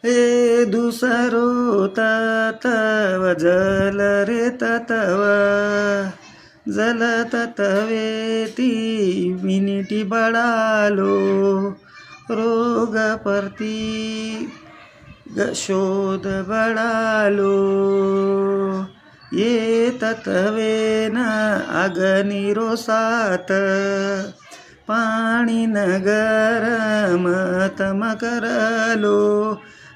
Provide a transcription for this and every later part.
हे दुसरो तत्व जल रे तत्व जल तत्वेती मिनिटी बळालो रोग परती शोध बळालो ये तत्वेन अग्निरो सात पाणी नगरम तम करलो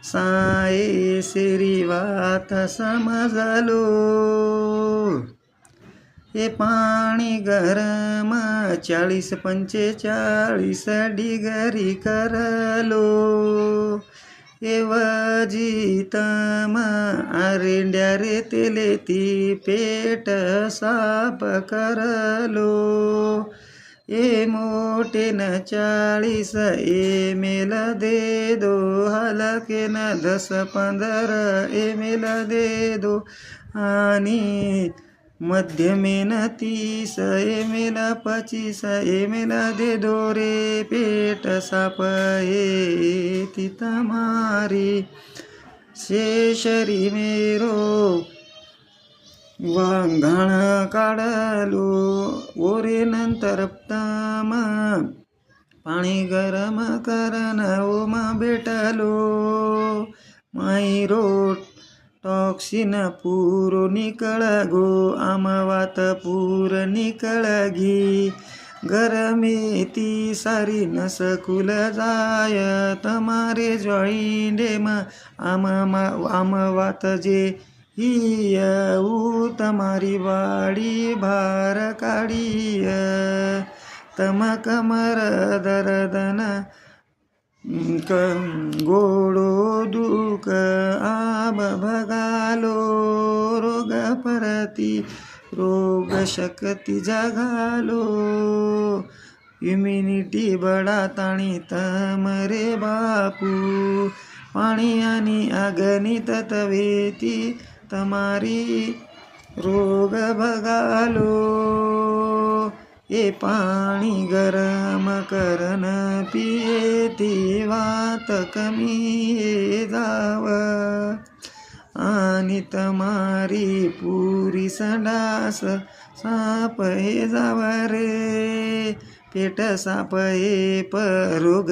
साये सिरी वात समजलो हे पाणी गरम 40-45 डिग्री करलो एवजितम आरेंड्या रे तेलेती पेट साप करलो ए मोठे न 40 ml दे दो हलके न 10-15 ml दे दो आणि मध्यमेन 30 ml 25 ml दे दो रे पेट साप ये तितमारी शेषरी मेरो वांघाण काढलो ओरे नंतर तम पाणी गरम करन ओम भेटलो माईरो टॉक्सिन पूरो निकळ गो आमवात पूर निकळ घी गरमेती सारी नसकुल जाय तमारे जॉईंडेम आमवात जे हिय तमारी वाडी भार काढीय तम कमर दरदन गोडो दुख आब भगालो रोग परती रोग शक्ती जगालो इम्युनिटी बडा ताणी तम रे बापू पाणी आणि अग्नी तत्वेती तमारी रोग भगालो ए पाणी गरम करन पियेती वात कमी जाव आणि तमारी पुरी संडास साप हे जाव रे पेट साप हे परोग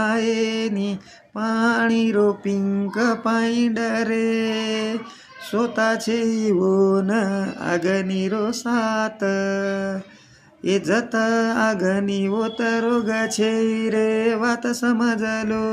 आयेनी पाणी रो पिंक पाइंड रे स्वतःचे ओन अग्नी रो सात ए जत अग्नी ओत रोग छे रे वात समजलो।